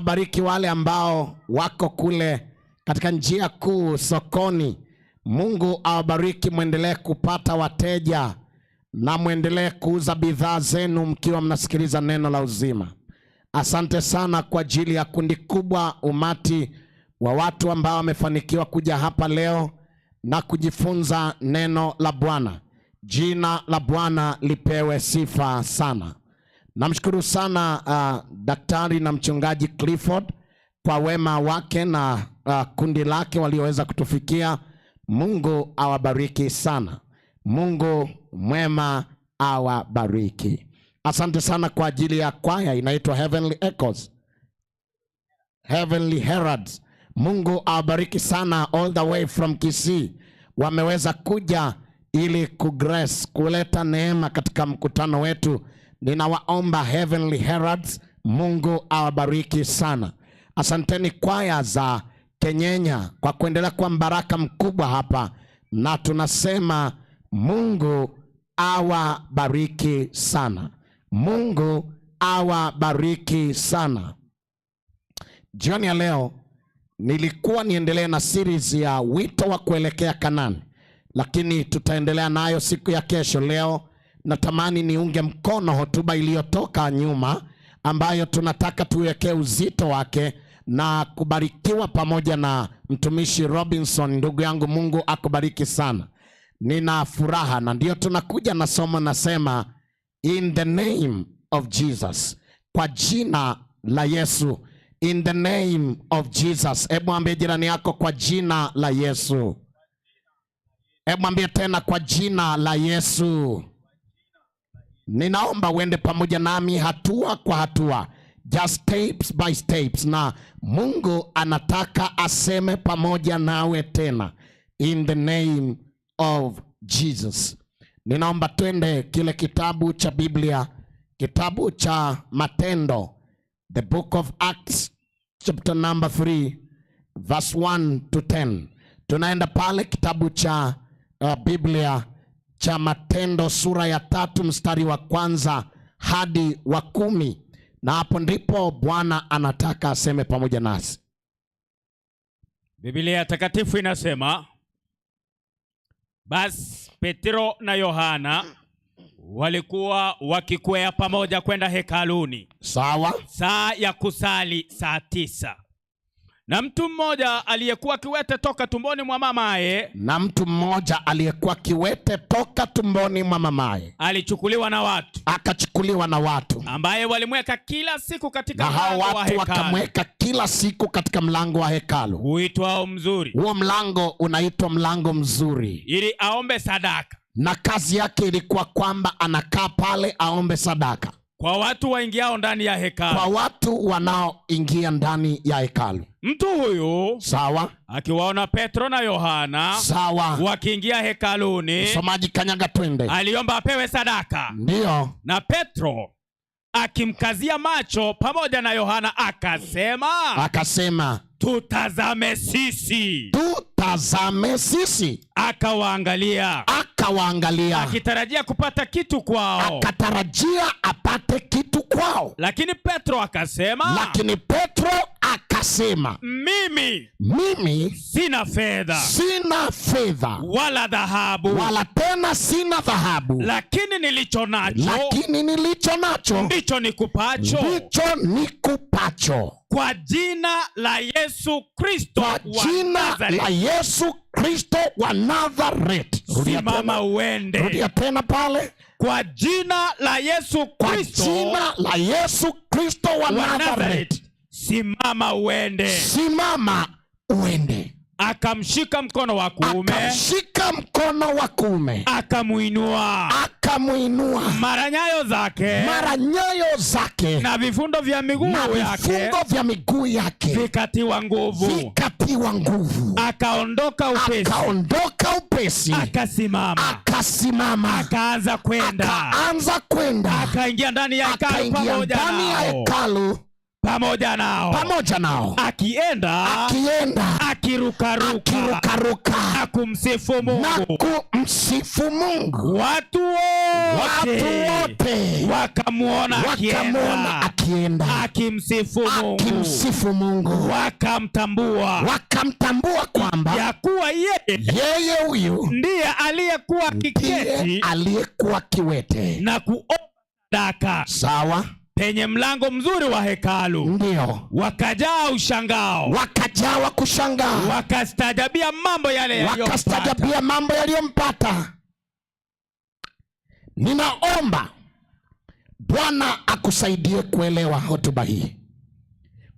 awabariki wale ambao wako kule katika njia kuu sokoni. Mungu awabariki, muendelee kupata wateja na muendelee kuuza bidhaa zenu mkiwa mnasikiliza neno la uzima. Asante sana kwa ajili ya kundi kubwa, umati wa watu ambao wamefanikiwa kuja hapa leo na kujifunza neno la Bwana. Jina la Bwana lipewe sifa sana. Namshukuru sana daktari na mchungaji Clifford kwa wema wake na kundi lake walioweza kutufikia. Mungu awabariki sana. Mungu mwema awabariki. Asante sana kwa ajili ya kwaya inaitwa Heavenly Echoes, Heavenly Heralds. Mungu awabariki sana, all the way from Kisii. Wameweza kuja ili kugrace, kuleta neema katika mkutano wetu. Ninawaomba Heavenly Heralds, Mungu awabariki sana. Asanteni kwaya za Kenyenya kwa kuendelea kwa mbaraka mkubwa hapa, na tunasema Mungu awabariki sana. Mungu awabariki sana. Jioni ya leo nilikuwa niendelee na series ya wito wa kuelekea Kanaani, lakini tutaendelea nayo siku ya kesho. Leo natamani niunge mkono hotuba iliyotoka nyuma ambayo tunataka tuwekee uzito wake na kubarikiwa pamoja na mtumishi Robinson. Ndugu yangu, Mungu akubariki sana. Nina furaha na ndio tunakuja na somo nasema in the name of Jesus, kwa jina la Yesu. In the name of Jesus. Hebu ambie jirani yako, kwa jina la Yesu. Hebu ambie tena, kwa jina la Yesu. Ninaomba uende pamoja nami hatua kwa hatua, just steps by steps, na Mungu anataka aseme pamoja nawe tena. In the name of Jesus. Ninaomba twende kile kitabu cha Biblia, kitabu cha Matendo, the book of Acts, chapter number 3, verse 1 to 10. Tunaenda pale kitabu cha Biblia cha Matendo sura ya 3 mstari wa 1 hadi wa 10, na hapo ndipo Bwana anataka aseme pamoja nasi. Biblia takatifu inasema, basi Petro na Yohana walikuwa wakikwea pamoja kwenda hekaluni. Sawa. Saa ya kusali saa 9. Na mtu mmoja aliyekuwa kiwete toka tumboni mwa mamaye, alichukuliwa na watu, akachukuliwa na watu, ambaye walimweka kila siku katika na hao mlango wa watu hekalu, wakamweka kila siku katika mlango wa hekalu huitwao Mzuri. Huo mlango unaitwa mlango mzuri, ili aombe sadaka. na kazi yake ilikuwa kwamba anakaa pale aombe sadaka kwa watu waingiao ndani ya hekalu, kwa watu wanaoingia ndani ya hekalu. Mtu huyu, sawa, akiwaona Petro na Yohana, sawa, wakiingia hekaluni, msomaji kanyaga twende, aliomba apewe sadaka. Ndio. Na Petro akimkazia macho pamoja na Yohana akasema, tutazame sisi. Tutazame sisi. Akawaangalia, akitarajia kupata kitu kwao, akatarajia apate kitu kwao. Lakini Petro akasema, mimi sina fedha, wala dhahabu, wala tena sina dhahabu, lakini nilicho nacho ndicho nikupacho. Kwa jina la Yesu Kristo wa Nazareth. Simama uende. Rudia tena pale. Kwa jina la Yesu Kristo wa Nazareth. Simama uende. Simama uende. Akamshika mkono wa kuume, akamuinua. Mara nyayo zake na vifundo vya miguu yake vikatiwa nguvu. Akaondoka upesi, akasimama, akaanza kwenda, akaingia ndani ya hekalu pamoja nao. pamoja nao, akienda akirukaruka na kumsifu Mungu. Watu wote wakamwona akienda akimsifu Mungu, wakamtambua kwamba ya kuwa yeye huyu ndiye aliyekuwa kiwete na kuomba sadaka. Sawa. Penye mlango mzuri wa hekalu. Ndio. Wakajawa kushangaa. Wakastaajabia mambo yaliyompata. Ninaomba Bwana akusaidie kuelewa hotuba hii.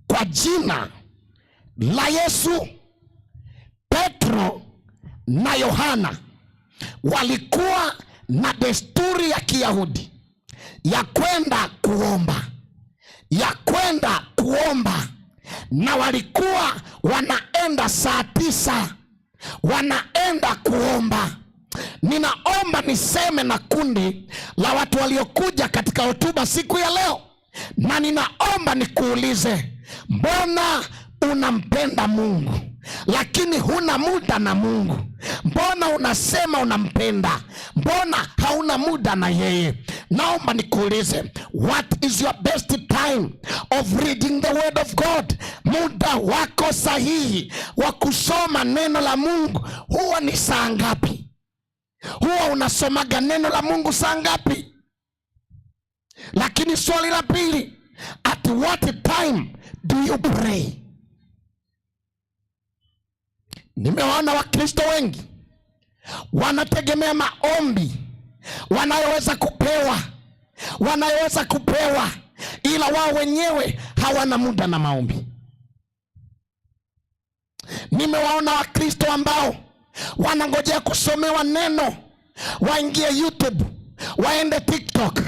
Kwa jina la Yesu. Petro na Yohana walikuwa na desturi ya Kiyahudi ya kwenda kuomba, na walikuwa wanaenda saa 9 wanaenda kuomba. Ninaomba niseme na kundi la watu waliokuja katika hotuba siku ya leo, na ninaomba nikuulize, mbona unampenda Mungu lakini huna muda na Mungu? Mbona unasema unampenda, mbona hauna muda na yeye? Naomba nikuulize, what is your best time of reading the word of God? Muda wako sahihi wa kusoma neno la Mungu huwa ni saa ngapi? Huwa unasomaga neno la Mungu saa ngapi? Lakini swali la pili, at what time do you pray? Nimewaona Wakristo wengi wanategemea maombi wanayoweza kupewa, ila wao wenyewe hawana muda na maombi. Nimewaona Wakristo ambao wanangojea kusomewa neno, waingie YouTube, waende TikTok,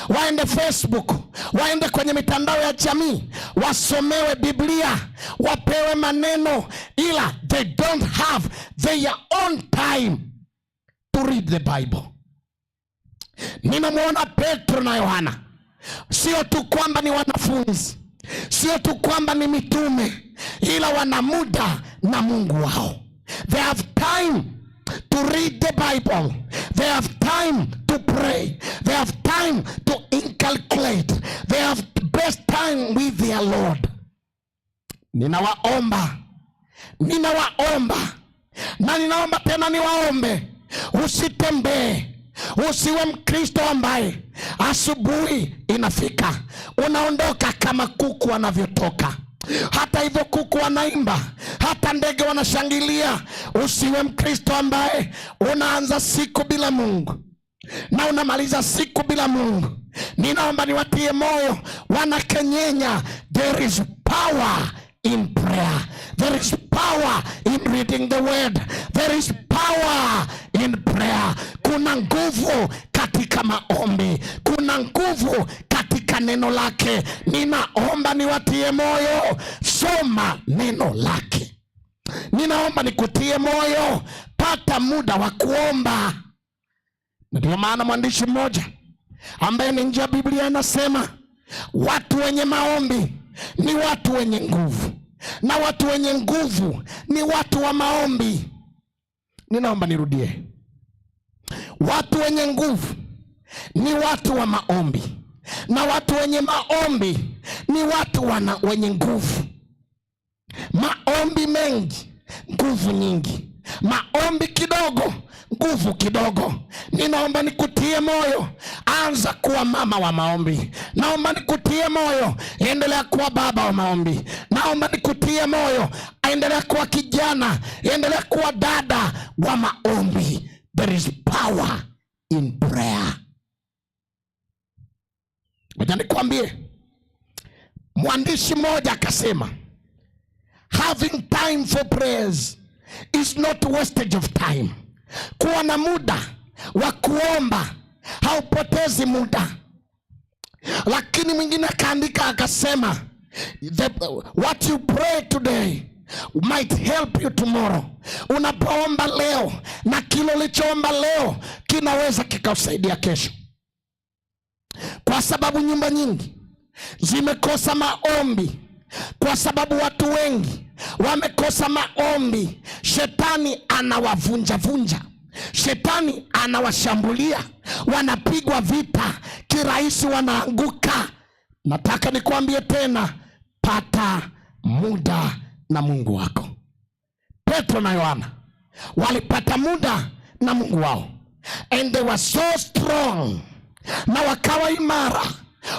waende Facebook, waende kwenye mitandao ya jamii, wasomewe Biblia, wapewe maneno, ila they don't have their own time to read the Bible. Ninamwona Petro na Yohana, sio tu kwamba ni wanafunzi, sio tu kwamba ni mitume, ila wana muda na Mungu wao. They have time to read the Bible. They have time to pray. They have time to inculcate. They have the best time with their Lord. Ninawaomba na ninaomba tena niwaombe, usitembee, usiwe Mkristo ambaye asubuhi inafika unaondoka kama kuku wanavyotoka. Hata hivyo kuku wanaimba, hata ndege wanashangilia. Usiwe Mkristo ambaye unaanza siku bila Mungu na unamaliza siku bila Mungu. Ninaomba niwatie moyo wana Kenyenya, there is power in prayer. There is power in reading the word. There is power in prayer. Kuna nguvu katika maombi. Kuna nguvu katika neno lake. Ninaomba niwatie moyo, soma neno lake. Ninaomba nikutie moyo, pata muda wa kuomba. Ndio maana mwandishi mmoja ambaye ni nje ya Biblia anasema, watu wenye maombi ni watu wenye nguvu, na watu wenye nguvu ni watu wa maombi. Ninaomba nirudie, watu wenye nguvu ni watu wa maombi, na watu wenye maombi ni watu wenye nguvu. Maombi mengi, nguvu nyingi. Maombi kidogo, nguvu kidogo. Ninaomba nikutie moyo, anza kuwa mama wa maombi. Naomba nikutie moyo, endelea kuwa baba wa maombi. Naomba nikutie moyo, endelea kuwa kijana, endelea kuwa dada wa maombi. There is power in prayer. Ngoja nikwambie, mwandishi mmoja akasema, having time for prayers is not wastage of time. Kuwa na muda wa kuomba haupotezi muda. Lakini mwingine akaandika akasema, what you pray today might help you tomorrow. Unapoomba leo, na kile ulichoomba leo kinaweza kikausaidia kesho. Kwa sababu nyumba nyingi zimekosa maombi, kwa sababu watu wengi wamekosa maombi. Shetani anawavunja, shetani anawashambulia, wanapigwa vita kirahisi, wanaanguka. Nataka nikuambie tena, pata muda na Mungu wako. Petro na Yohana walipata muda na Mungu wao, and they were so strong, na wakawa imara,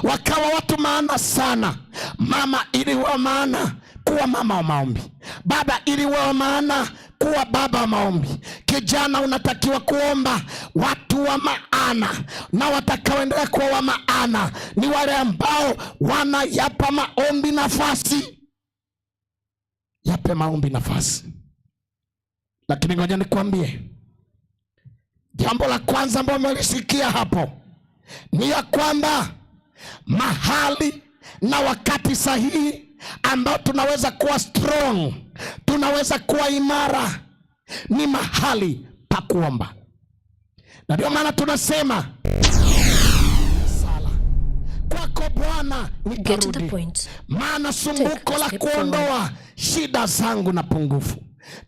wakawa watu maana sana. Mama iliwa maana kuwa mama wa maombi, baba iliwa maana kuwa baba wa maombi. Kijana, unatakiwa kuomba. Watu wa maana na watakaoendelea kuwa wa maana ni wale ambao wanayapa maombi nafasi. Yape maombi nafasi. Lakini ngoja nikwambie, jambo la kwanza ambalo mlisikia hapo ni ya kwamba mahali na wakati sahihi ambao tunaweza kuwa strong, tunaweza kuwa imara, ni mahali pa kuomba. Na ndio maana tunasema sala kwako Bwana nitarudi, maana sumbuko la kuondoa shida zangu na pungufu,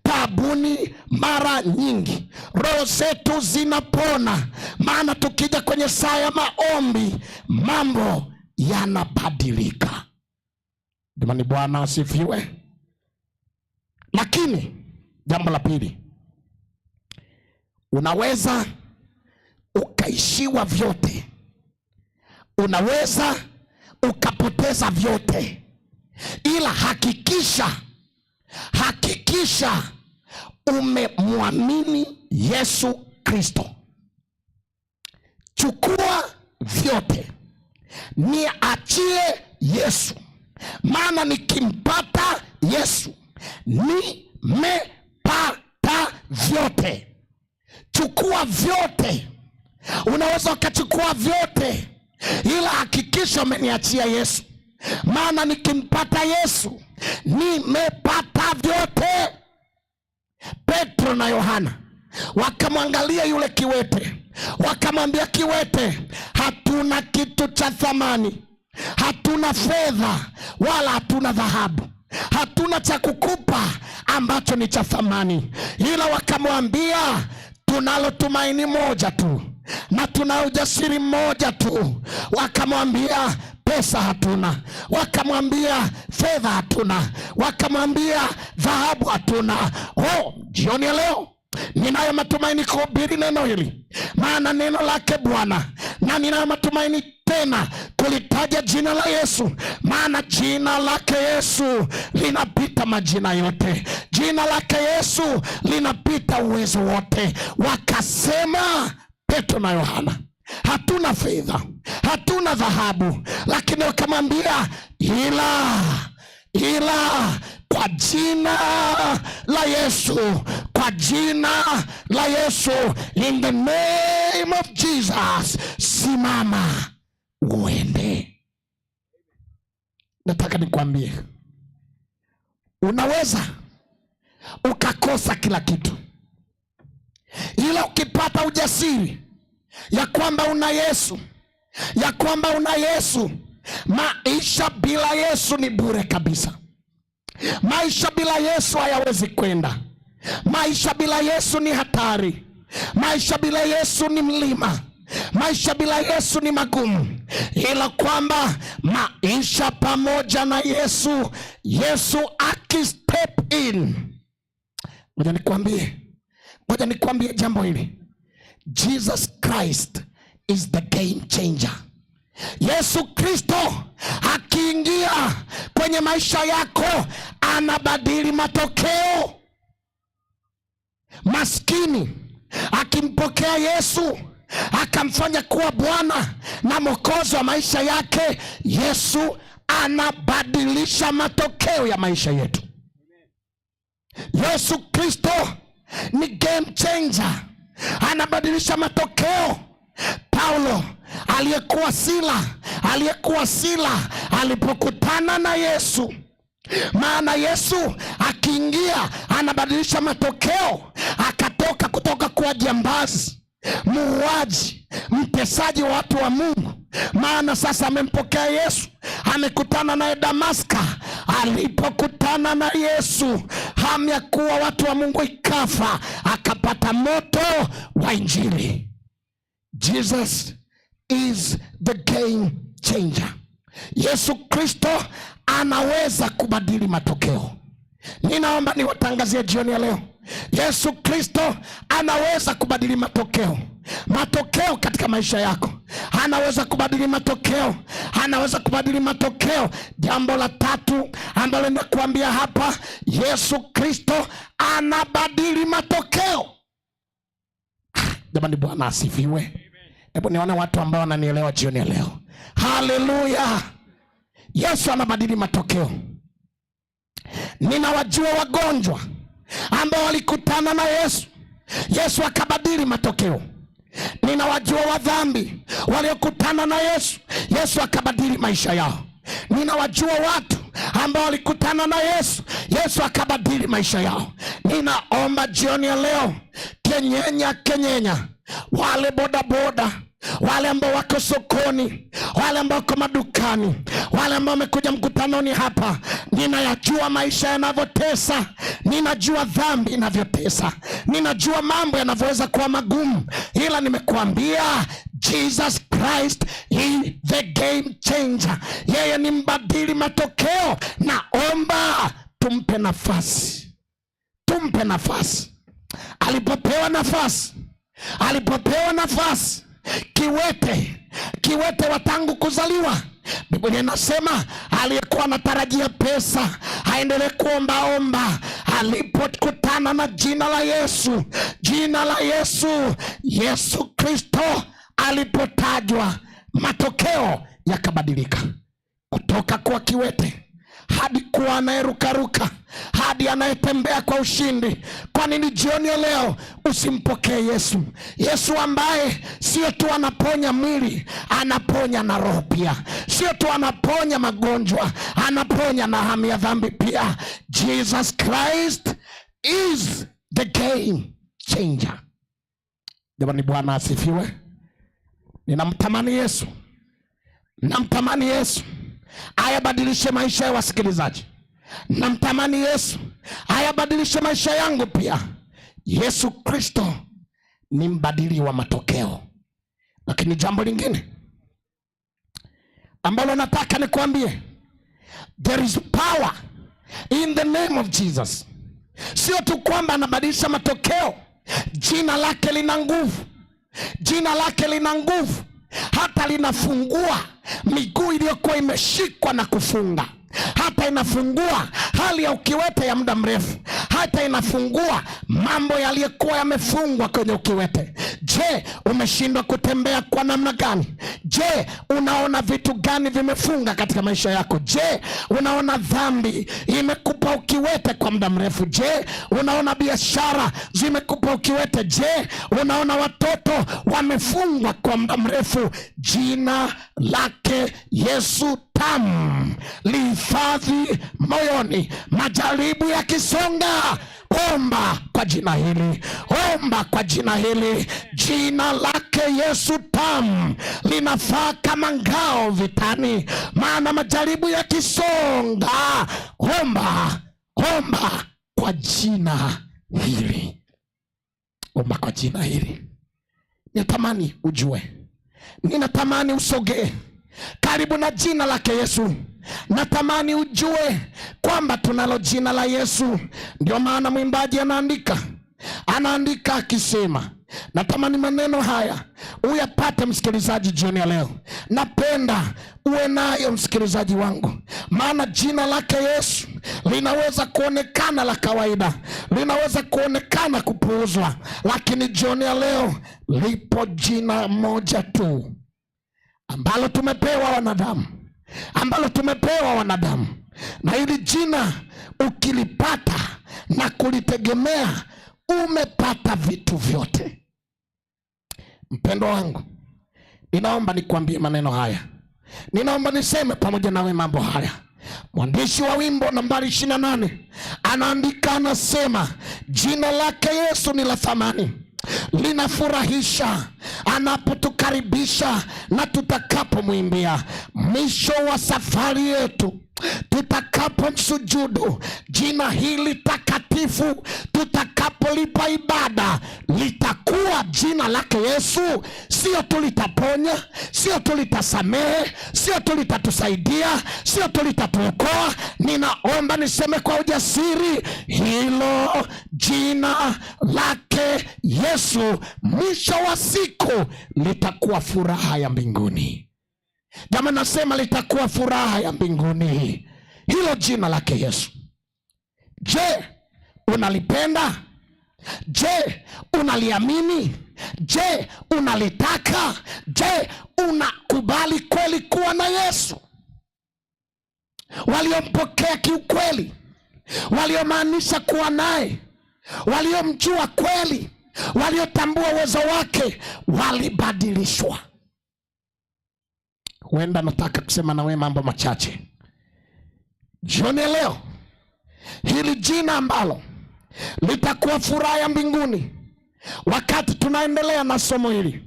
taabuni mara nyingi roho zetu zinapona, maana tukija kwenye saa ya maombi mambo yanabadilika. Jamani, Bwana asifiwe. Lakini jambo la pili, unaweza ukaishiwa vyote, unaweza ukapoteza vyote, ila hakikisha umemwamini Yesu Kristo. Chukua vyote, niachie Yesu, maana nikimpata Yesu nimepata vyote. Chukua vyote. Unaweza ukachukua vyote, ila hakikisha umeniachia Yesu, maana nikimpata Yesu nimepata vyote. Petro na Yohana wakamwangalia yule kiwete, wakamwambia kiwete, hatuna kitu cha thamani, hatuna fedha wala hatuna dhahabu, hatuna cha kukupa ambacho ni cha thamani, ila wakamwambia tunalo tumaini moja tu na tuna ujasiri mmoja tu. Wakamwambia pesa hatuna, wakamwambia fedha hatuna, wakamwambia dhahabu hatuna. Jioni ya leo ninayo matumaini kuhubiri neno hili, maana neno lake Bwana, na ninayo matumaini tena kulitaja jina la Yesu, maana jina lake Yesu linapita majina yote, jina lake Yesu linapita uwezo wote. Wakasema Petro na Yohana, hatuna fedha, hatuna dhahabu, lakini wakamwambia ila kwa jina la Yesu, kwa jina la Yesu, in the name of Jesus, simama uende. Nataka nikwambie, unaweza ukakosa kila kitu, ila ukipata ujasiri ya kwamba una Yesu, ya kwamba una Yesu, maisha bila Yesu ni bure kabisa. Maisha bila Yesu hayawezi kwenda. Maisha bila Yesu ni hatari. Maisha bila Yesu ni mlima. Maisha bila Yesu ni magumu, ila kwamba maisha pamoja na Yesu, Yesu akistep in. Ngoja nikwambie jambo hili. Jesus Christ is the game changer. Yesu Kristo akiingia kwenye maisha yako anabadili matokeo. Maskini akimpokea Yesu akamfanya kuwa Bwana na Mwokozi wa maisha yake, Yesu anabadilisha matokeo ya maisha yetu. Yesu Kristo ni game changer, anabadilisha matokeo. Paulo aliyekuwa Sila alipokutana na Yesu, maana Yesu akiingia anabadilisha matokeo, akatoka kutoka kuwa jambazi, muuaji, mtesaji wa watu wa Mungu, maana sasa amempokea Yesu, amekutana naye Damaska. Alipokutana na Yesu, hamu ya kuwa watu wa Mungu ikafa, akapata moto wa Injili. Jesus is the game changer. Yesu Kristo anaweza kubadili matokeo. Ninaomba niwatangazie jioni ya leo, Yesu Kristo anaweza kubadili matokeo. Matokeo katika maisha yako, anaweza kubadili matokeo, anaweza kubadili matokeo. Jambo la tatu ambalo nakuambia hapa, Yesu Kristo anabadili matokeo. Jamani, Bwana asifiwe. Hebu nione watu ambao wananielewa jioni ya leo. Haleluya. Yesu anabadili matokeo. Ninawajua wagonjwa ambao walikutana na Yesu, Yesu akabadili matokeo. Ninawajua wadhambi waliokutana na Yesu, Yesu akabadili maisha yao. Ninawajua watu ambao walikutana na Yesu, Yesu akabadili maisha yao. Ninaomba jioni ya leo, kenyenya, wale bodaboda, wale ambao wako sokoni, wale ambao wako madukani, wale ambao wamekuja mkutanoni hapa, ninayajua maisha yanavyotesa, ninajua dhambi inavyotesa, ninajua mambo yanavyoweza kuwa magumu, ila nimekuambia Jesus Christ is the game changer. Yeye ni mbadili matokeo. Naomba tumpe nafasi, tumpe nafasi. Alipopewa nafasi kiwete wa tangu kuzaliwa, Biblia inasema aliyekuwa anatarajia pesa aendelee kuomba. Alipokutana na jina la Yesu, Yesu Kristo alipotajwa, matokeo yakabadilika. Kutoka kwa kiwete hadi kuwa anayerukaruka, hadi anayetembea kwa ushindi. Kwa nini jioni ya leo usimpokee Yesu? Yesu ambaye sio tu anaponya mwili, anaponya na roho pia. Sio tu anaponya magonjwa, anaponya na hamu ya dhambi pia. Jesus Christ is the game changer. Jamani, Bwana asifiwe. Ninamtamani Yesu, namtamani Yesu ayabadilishe maisha ya wasikilizaji. Namtamani Yesu ayabadilishe maisha yangu pia. Yesu Kristo ni mbadili wa matokeo. Lakini jambo lingine ambalo nataka nikuambie, there is power in the name of Jesus. Sio tu kwamba anabadilisha matokeo, jina lake lina nguvu. Jina lake lina nguvu, hata linafungua miguu iliyokuwa imeshikwa na kufunga, hata inafungua hali ya ukiwete ya muda mrefu, hata inafungua mambo yaliyokuwa yamefungwa kwenye ukiwete. Je, umeshindwa kutembea kwa namna gani? Je, unaona vitu gani vimefunga katika maisha yako? Je, unaona dhambi imekupa ukiwete kwa muda mrefu? Je, unaona biashara zimekupa ukiwete? Je, unaona watoto wamefungwa kwa muda mrefu? Jina lake Yesu tamu, lihifadhi moyoni. Majaribu yakisonga, omba kwa jina hili, omba kwa jina hili. Jina lake Yesu tamu linafaa kama ngao vitani, maana majaribu yakisonga, omba kwa jina hili, omba kwa jina hili. Ninatamani ujue, ninatamani usogee karibu na jina lake Yesu. Natamani ujue kwamba tunalo jina la Yesu. Ndio maana mwimbaji anaandika akisema, natamani maneno haya uyapate msikilizaji jioni ya leo. Napenda uwe nayo msikilizaji wangu, maana jina lake Yesu linaweza kuonekana la kawaida, linaweza kuonekana kupuuzwa, lakini jioni ya leo lipo jina moja tu ambalo tumepewa wanadamu, na hili jina ukilipata na kulitegemea, umepata vitu vyote. Mpendo wangu, ninaomba nikwambie maneno haya, ninaomba niseme pamoja nawe mambo haya. Mwandishi wa wimbo nambari 28 anaandika, anasema jina lake Yesu ni la thamani, linafurahisha. anapotukaribisha na tutakapomwimbia. Mwisho wa safari yetu, tutakapomsujudu jina hili takatifu, tutakapolipa ibada, litakuwa jina lake Yesu. Sio tu litaponya, sio tu litasamehe, sio tu litatusaidia, sio tu litatuokoa. Ninaomba niseme kwa ujasiri, hilo jina lake Yesu mwisho wa siku litakuwa furaha ya mbinguni. Jamani, nasema litakuwa furaha ya mbinguni, hilo jina lake Yesu. Je, unalipenda? Je, unaliamini? Je, unalitaka? Je, unakubali kweli kuwa na Yesu? Waliompokea kiukweli, waliomaanisha kuwa naye, waliomjua kweli, waliotambua uwezo wake, walibadilishwa. Huenda nataka kusema na wewe mambo machache jioni leo. Hili jina ambalo litakuwa furaha ya mbinguni. Wakati tunaendelea na somo hili,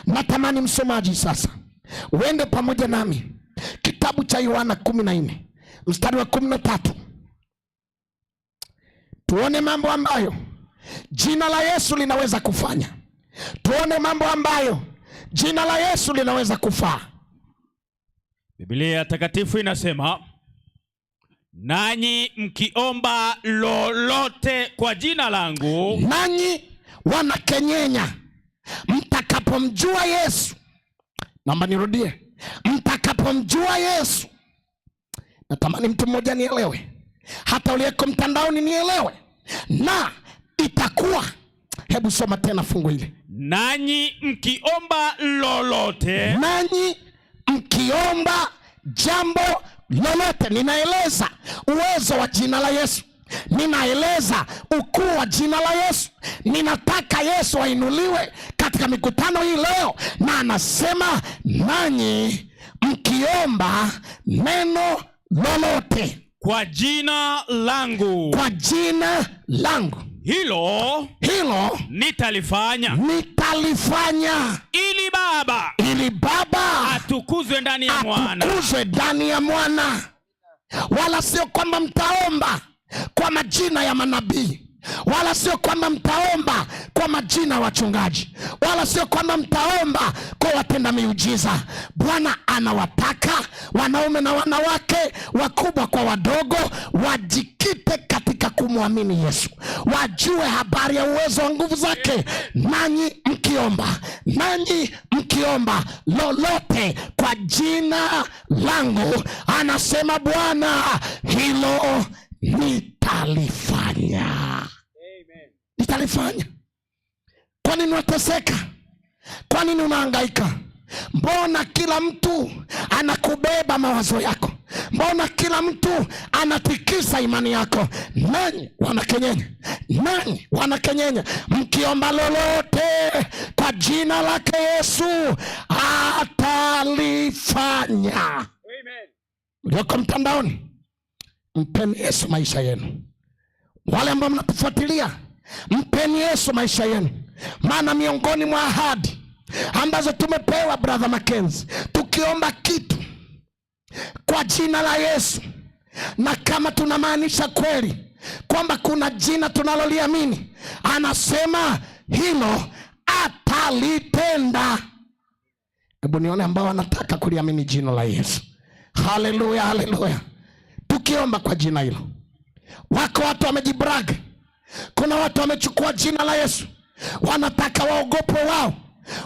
natamani msomaji sasa uende pamoja nami kitabu cha Yohana 14 mstari wa 13. Tuone mambo ambayo jina la Yesu linaweza kufanya. Tuone mambo ambayo jina la Yesu linaweza kufaa. Biblia takatifu inasema, nanyi mkiomba lolote kwa jina langu. Nanyi wanakenyenya, mtakapomjua Yesu. Naomba nirudie, mtakapomjua Yesu. Natamani mtu mmoja nielewe, hata uliyeko mtandaoni nielewe, na itakuwa. Hebu soma tena fungu hili. Nanyi mkiomba lolote. Nanyi mkiomba jambo lolote. Ninaeleza uwezo wa jina la Yesu, ninaeleza ukuu wa jina la Yesu. Ninataka Yesu ainuliwe katika mikutano hii leo, na anasema nanyi mkiomba neno lolote kwa jina langu. Kwa jina langu. Hilo nitalifanya. Ili Baba atukuzwe ndani ya Mwana. Atukuzwe ndani ya Mwana. Wala sio kwamba mtaomba kwa majina ya manabii, wala sio kwamba mtaomba kwa majina ya wachungaji, wala sio kwamba mtaomba kwa watenda miujiza. Bwana anawataka wanaume na wanawake, wakubwa kwa wadogo, wajikite katika kumwamini Yesu, wajue habari ya uwezo wa nguvu zake. Nanyi mkiomba lolote kwa jina langu, anasema Bwana, hilo nitalifanya. Amen. Nitalifanya. Kwa nini unateseka? Kwa nini unahangaika? Mbona kila mtu anakubeba mawazo yako? Mbona kila mtu anatikisa imani yako? Nanyi wanakenyenya, mkiomba lolote kwa jina lake Yesu atalifanya. Amen. Ulioko mtandaoni, mpeni Yesu maisha yenu. Wale ambao mnatufuatilia, mpeni Yesu maisha yenu. Maana miongoni mwa ahadi ambazo tumepewa, brother Mackenzie, tukiomba kitu kwa jina la Yesu, na kama tunamaanisha kweli kwamba kuna jina tunaloliamini, anasema hilo atalitenda. Hebu nione ambao wanataka kuliamini jina la Yesu. Haleluya, haleluya. Tukiomba kwa jina hilo, wako watu wamejibrag. Kuna watu wamechukua jina la Yesu, wanataka waogopwe wao,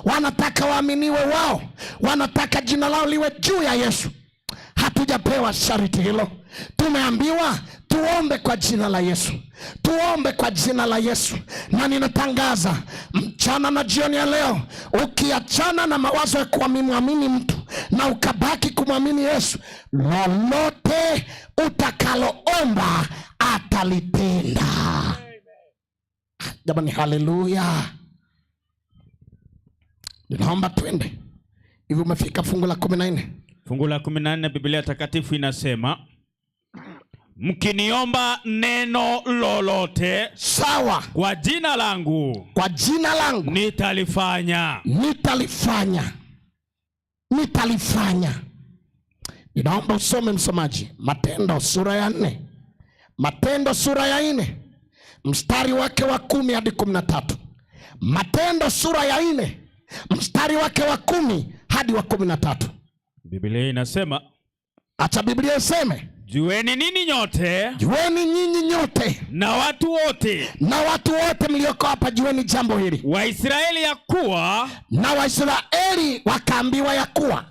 wanataka waaminiwe wao, wanataka jina lao liwe juu ya Yesu. Hatujapewa sharti hilo. Tumeambiwa tuombe kwa jina la Yesu, tuombe kwa jina la Yesu. Na ninatangaza mchana na jioni ya leo, ukiachana na mawazo ya kuamini mtu na ukabaki kumwamini Yesu, lolote utakaloomba atalitenda. Jamani, haleluya. Ninaomba twende. Hivi umefika fungu la 14? Fungu la 14 Biblia takatifu inasema, mkiniomba neno lolote sawa kwa jina langu, kwa jina langu nitalifanya. Ninaomba usome msomaji Matendo sura ya 4. Matendo sura ya 4 mstari wake wa 10 hadi 13. Matendo sura ya 4 mstari wake wa 10 hadi wa 13. Biblia inasema, acha Biblia iseme, jueni nyinyi nyote na watu wote mlioko hapa, jueni jambo hili, Waisraeli, ya kuwa, na Waisraeli wakaambiwa ya kuwa,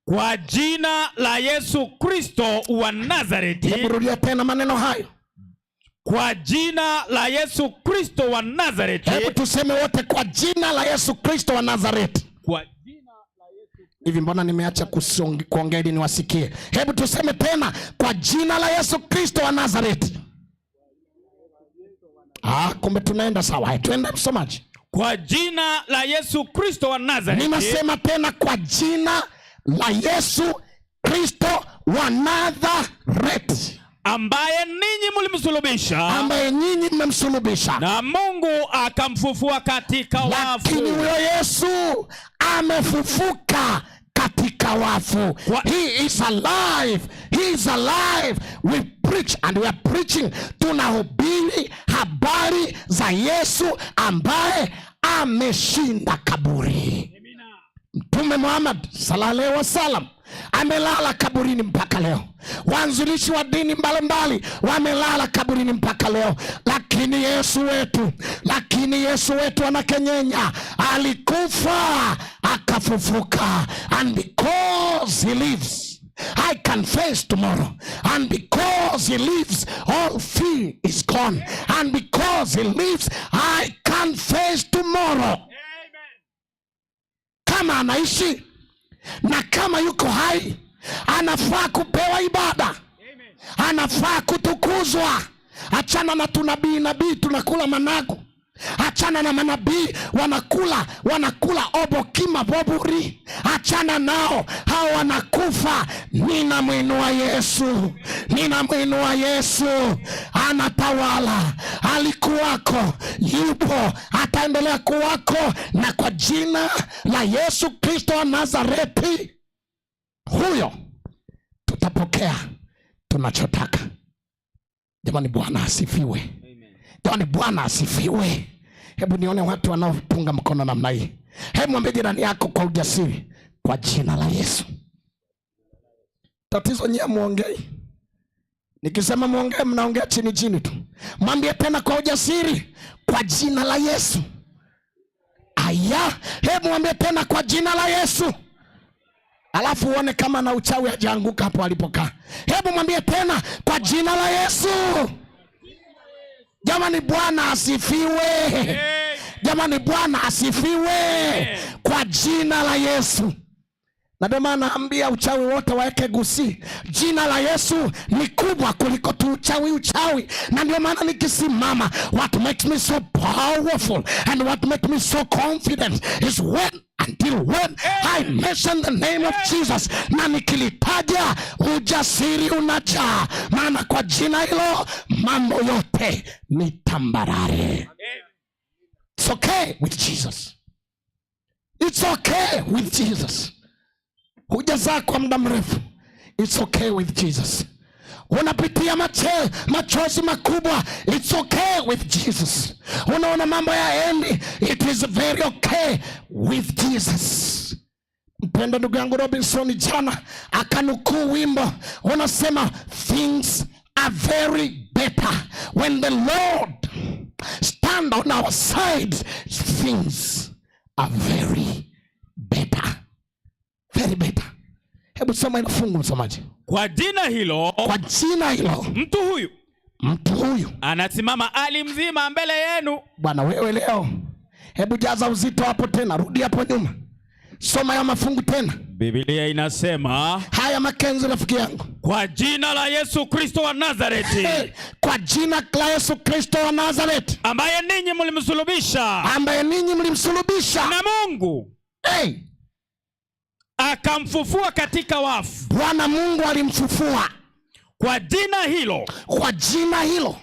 kwa jina la Yesu Kristo wa Nazareti. Hebu rudia tena maneno hayo. Kwa jina la Yesu Kristo wa Nazareti. Hebu tuseme wote, kwa jina la Yesu Kristo wa Nazareti. Kwa jina la Yesu. Hivi mbona nimeacha kuongea ili niwasikie? Hebu tuseme tena, kwa jina la Yesu Kristo wa Nazareti. Kumbe tunaenda sawa. Twende msomaji. Kwa jina la Yesu Kristo wa Nazareti. Ninasema tena, kwa jina la Yesu Kristo wa Nazareti, ambaye ninyi mmemsulubisha, na Mungu akamfufua katika wafu. Lakini huyo Yesu amefufuka katika wafu. He is alive. We preach and we are preaching. Tunahubiri habari za Yesu ambaye ameshinda kaburi. Mtume Muhammad sallallahu alaihi wasallam amelala kaburini mpaka leo. Waanzilishi wa dini mbalimbali wamelala kaburini mpaka leo. Lakini Yesu wetu anakenyenya, alikufa akafufuka. And because he lives, I can face tomorrow. And because he lives, all fear is gone. And because he lives, I can face tomorrow. Kama anaishi na kama yuko hai, anafaa kupewa ibada. Anafaa kutukuzwa. Achana na nabii tunakula managu. Achana na manabii wanakula obokima boburi. Achana nao, hao wanakufa. Ninamwinua Yesu. Anatawala, alikuwako, yupo, ataendelea kuwako. Na kwa jina la Yesu Kristo wa Nazareti, huyo tutapokea tunachotaka. Jamani, Bwana asifiwe. Jamani, Bwana asifiwe. Hebu nione watu wanaopunga mkono namna hii. Hebu mwambie jirani yako kwa ujasiri, kwa jina la Yesu. Tatizo nyie muongei. Nikisema muongee, mnaongea chini tu. Mwambie tena kwa ujasiri, kwa jina la Yesu. Aya, hebu mwambie tena, kwa jina la Yesu. Alafu uone kama na uchawi hajaanguka hapo alipokaa. Hebu mwambie tena, kwa jina la Yesu. Jamani, Bwana asifiwe. Jamani, Bwana asifiwe. Kwa jina la Yesu. Na ndio maana naambia uchawi wote waeke gusi. Jina la Yesu ni kubwa kuliko tu uchawi. Na ndio maana nikisimama, what makes me so powerful and what makes me so confident is when I mention the name of Jesus. Na nikilitaja, ujasiri unajaa. Maana kwa jina hilo mambo yote ni tambarare. It's okay with Jesus. It's okay with Jesus. Hujazaa kwa muda mrefu, it's okay with Jesus. Unapitia machozi makubwa, it's okay with Jesus. Unaona mambo yaendi, it is very okay with Jesus. Mpenda ndugu yangu Robinson jana akanukuu wimbo unasema, things are very better when the Lord stand on our side. Things are very better. Very better. Hebu soma ile fungu msomaji. Kwa jina hilo, mtu huyu anasimama ali mzima mbele yenu. Bwana, wewe leo, hebu jaza uzito hapo tena, rudi hapo nyuma. Soma ya mafungu tena. Biblia inasema, haya Makenzi rafiki yangu, kwa jina la Yesu Kristo wa Nazareti. Kwa jina la Yesu Kristo wa Nazareti, ambaye ninyi mlimsulubisha. Na Mungu akamfufua katika wafu. Bwana Mungu alimfufua. Kwa jina hilo, kwa jina hilo,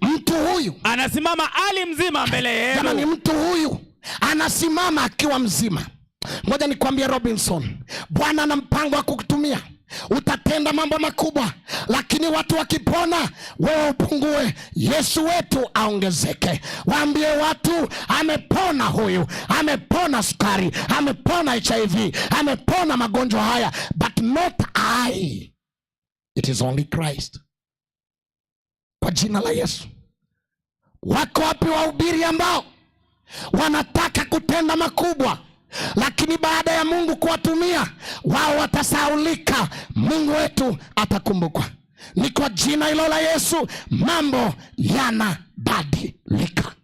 mtu huyu anasimama ali mzima mbele yenu. Jamani, mtu huyu anasimama akiwa mzima. Ngoja nikwambie Robinson, Bwana ana mpango wa kukutumia. Utatenda mambo makubwa, lakini watu wakipona, wewe upungue, Yesu wetu aongezeke. Waambie watu, amepona huyu, amepona sukari, amepona HIV, amepona magonjwa haya, but not I. It is only Christ. Kwa jina la Yesu. Wako wapi wahubiri ambao wanataka kutenda makubwa, lakini baada ya Mungu kuwatumia wao watasaulika? Mungu wetu atakumbukwa. Ni kwa jina hilo la Yesu mambo yanabadilika.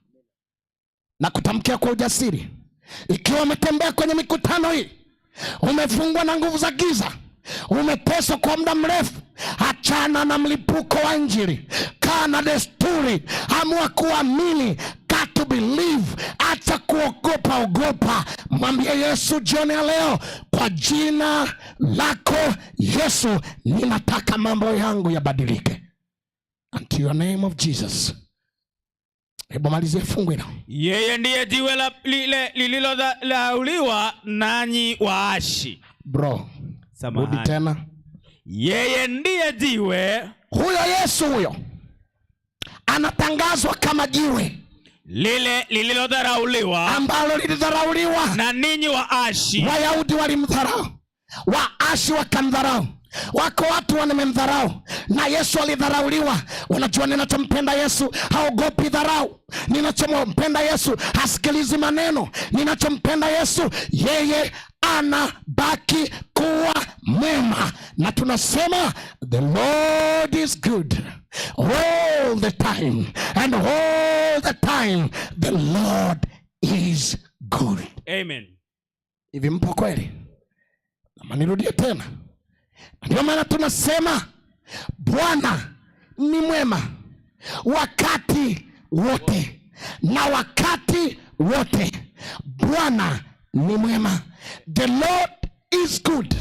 Na kutamkia kwa ujasiri, ikiwa umetembea kwenye mikutano hii, umefungwa na nguvu za giza, umeteswa kwa muda mrefu, achana na mlipuko wa Injili. Kaa na desturi, amua kuamini, got to believe. Acha kuogopa. Mwambie Yesu jioni ya leo, kwa jina lako Yesu, ninataka mambo yangu yabadilike. Unto your name of Jesus. Hebu malizie fungu hilo. Yeye ndiye jiwe lililolauliwa nanyi waashi. Bro, rudi tena. Yeye ndiye jiwe. Huyo Yesu huyo anatangazwa kama jiwe lile lililodharauliwa, ambalo lilidharauliwa na ninyi waashi. Wayahudi walimdharau, waashi wakamdharau. Wako watu wamemdharau, na Yesu alidharauliwa. Unajua ninachompenda Yesu, haogopi dharau. Ninachompenda Yesu, hasikilizi maneno. Ninachompenda Yesu, yeye anabaki kuwa mwema. Na tunasema the Lord is good all the time, and all the time the Lord is good. Amen. Hivi mpo kweli? Ama nirudie tena? Ndio maana tunasema Bwana ni mwema wakati wote, na wakati wote Bwana ni mwema. The Lord is good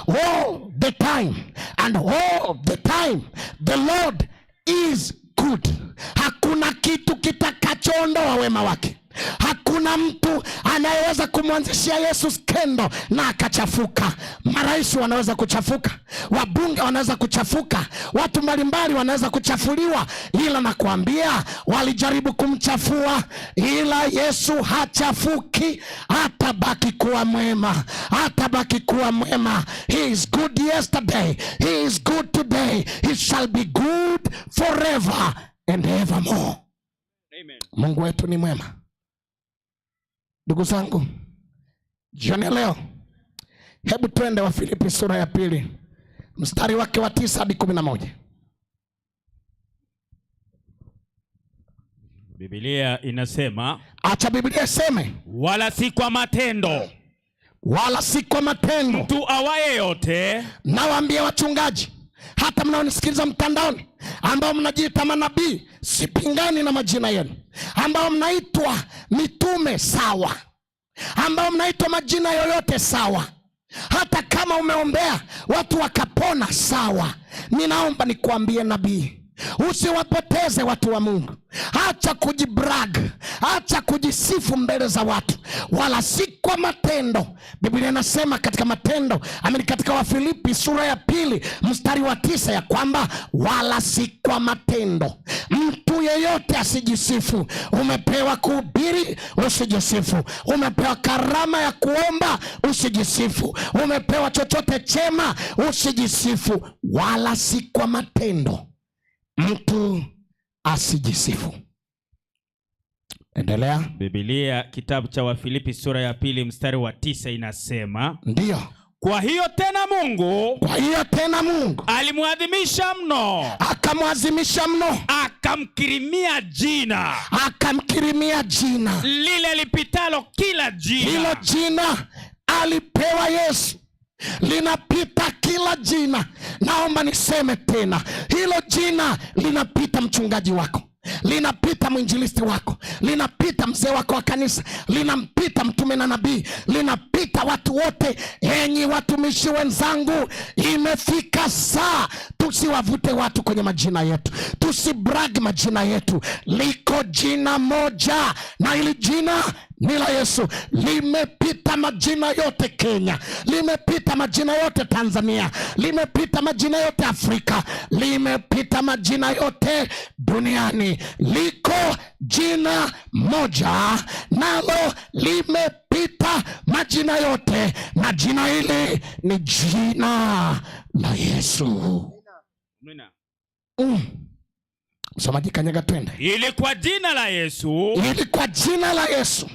all the time, and all the time the Lord is good. Hakuna kitu kitakachoondoa wema wake. Hakuna mtu anayeweza kumwanzishia Yesu skendo na akachafuka. Marais wanaweza kuchafuka, wabunge wanaweza kuchafuka, watu mbalimbali wanaweza kuchafuliwa, ila nakwambia walijaribu kumchafua, ila Yesu hachafuki. Atabaki kuwa mwema, atabaki kuwa mwema. He is good yesterday, he is good today, he shall be good forever and evermore. Amen. Mungu wetu ni mwema. Ndugu zangu, jioni leo, hebu twende Wafilipi sura ya 2 mstari wake wa 9 hadi 11. Biblia inasema, acha Biblia iseme, wala si kwa matendo, wala si kwa matendo. Mtu awaye yote, nawaambia wachungaji, hata mnaonisikiliza mtandaoni, ambao mnajiita manabii, sipingani na majina yenu, ambao mnaitwa mitume sawa, ambao mnaitwa majina yoyote sawa, hata kama umeombea watu wakapona sawa. Ninaomba nikuambie nabii, usiwapoteze watu wa Mungu. Acha kujibrag, acha kujisifu mbele za watu, wala si kwa matendo. Biblia inasema katika matendo, katika Wafilipi sura ya 2 mstari wa 9 ya kwamba wala si kwa matendo. Mtu yeyote asijisifu. Umepewa kuhubiri, usijisifu. Umepewa karama ya kuomba, usijisifu. Umepewa chochote chema, usijisifu. Wala si kwa matendo, mtu asijisifu. Endelea. Biblia kitabu cha Wafilipi sura ya 2 mstari wa 9 inasema, ndio, kwa hiyo tena Mungu alimwadhimisha mno, akamwadhimisha mno, akamkirimia jina lile lipitalo kila jina. Hilo jina alipewa Yesu linapita kila jina. Naomba niseme tena, hilo jina linapita mchungaji wako, linapita mwinjilisti wako, linapita mzee wako wa kanisa, linampita mtume na nabii, linapita watu wote. Enyi watumishi wenzangu, imefika saa tusiwavute watu kwenye majina yetu, tusibrag majina yetu. Liko jina moja, na ili jina ni la Yesu. Limepita majina yote Kenya, limepita majina yote Tanzania, limepita majina yote Afrika, limepita majina yote duniani. Liko jina moja, nalo limepita majina yote, na jina hili ni jina la Yesu. Msomaji, kanyaga twende. Ili kwa jina la Yesu, ili kwa jina la Yesu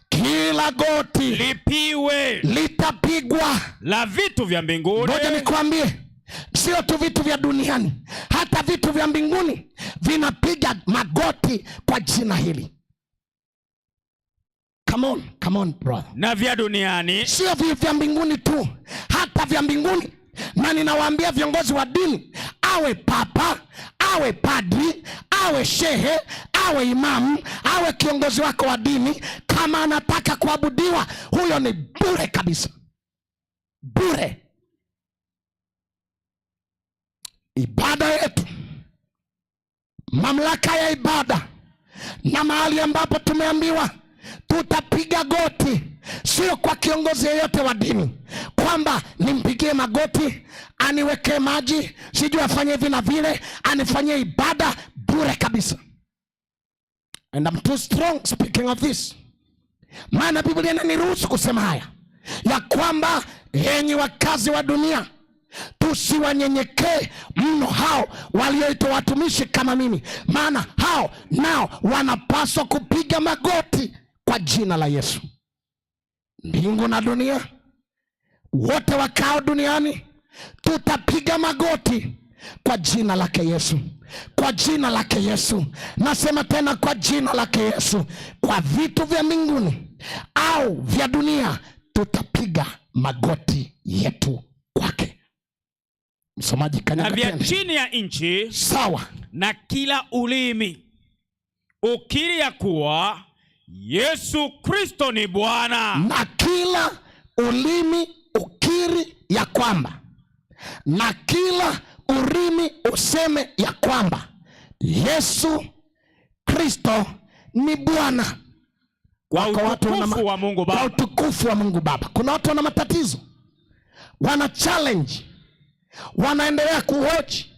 kila goti lipiwe, litapigwa, la vitu vya mbinguni. Ngoja nikwambie, sio tu vitu vya duniani, hata vitu vya mbinguni vinapiga magoti kwa jina hili. Come on brother. Na vya duniani, sio vya mbinguni tu, hata vya mbinguni. Na ninawaambia viongozi wa dini, awe papa, awe padri, awe shehe, awe imamu, awe kiongozi wako wa dini, kama anataka kuabudiwa, huyo ni bure kabisa, bure. Ibada yetu, mamlaka ya ibada, na mahali ambapo tumeambiwa tutapiga goti, sio kwa kiongozi yeyote wa dini kwamba nimpigie magoti, aniweke maji, sijui afanye hivi na vile, anifanyie ibada. Bure kabisa. And I'm too strong speaking of this, maana Biblia inaniruhusu kusema haya, ya kwamba enyi wakazi wa dunia, tusiwanyenyekee mno hao walioitwa watumishi kama mimi, maana hao nao wanapaswa kupiga magoti kwa jina la Yesu. Mbingu na dunia, wote wakao duniani, tutapiga magoti kwa jina lake Yesu, kwa jina lake Yesu. Nasema tena, kwa jina lake Yesu. Kwa vitu vya mbinguni au vya dunia, tutapiga magoti yetu kwake. Msomaji, kanyaga tena. Na vya chini ya nchi, sawa, na kila ulimi ukiri ya kuwa Yesu Kristo ni Bwana. Na kila ulimi ukiri ya kwamba, na kila ulimi useme ya kwamba Yesu Kristo ni Bwana, kwa utukufu wa Mungu Baba. Kwa utukufu wa Mungu Baba. Kuna watu wana matatizo, wana challenge, wanaendelea kuhoji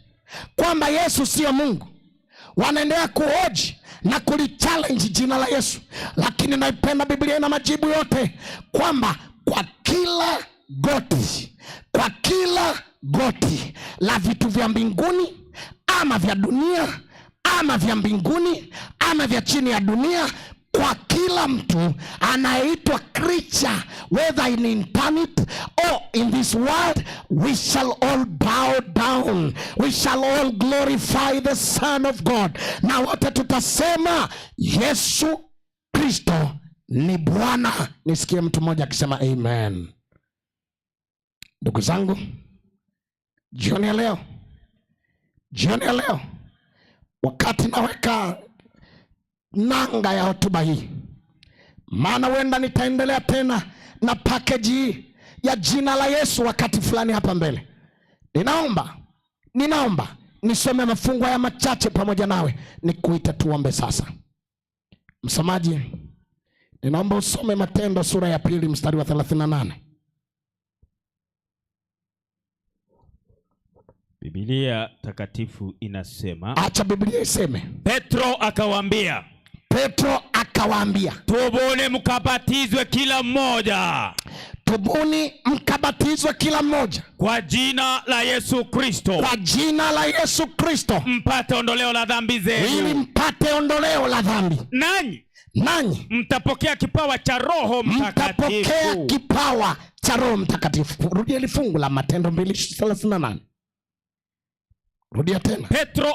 kwamba Yesu sio Mungu, wanaendelea kuhoji na kulichallenge jina la Yesu. Lakini naipenda Biblia ina majibu yote, kwamba kwa kila goti, kwa kila goti la vitu vya mbinguni ama vya dunia ama vya mbinguni ama vya chini ya dunia, kwa kila mtu anaitwa creature, whether in eternity or in this world, we shall all bow down, we shall all glorify the Son of God, na wote tutasema Yesu Kristo ni Bwana. Nisikie mtu mmoja akisema amen. Ndugu zangu, jioni ya leo, wakati naweka nanga ya hotuba hii, maana wenda nitaendelea tena na package hii ya jina la Yesu wakati fulani hapa mbele, ninaomba nisome mafungu haya machache pamoja nawe, nikuite tuombe sasa. Msomaji, ninaomba usome Matendo sura ya 2 mstari wa 38. Biblia takatifu inasema, acha Biblia iseme. Petro akawaambia, tubuni mkabatizwe kila mmoja, tubuni mkabatizwe kila mmoja kwa jina la Yesu Kristo, kwa jina la Yesu Kristo, mpate ondoleo la dhambi zenu, ili mpate ondoleo la dhambi, nanyi mtapokea kipawa cha Roho Mtakatifu. Mtapokea kipawa cha Roho Mtakatifu. Rudia ile fungu la Matendo 2:38. Rudia tena. Petro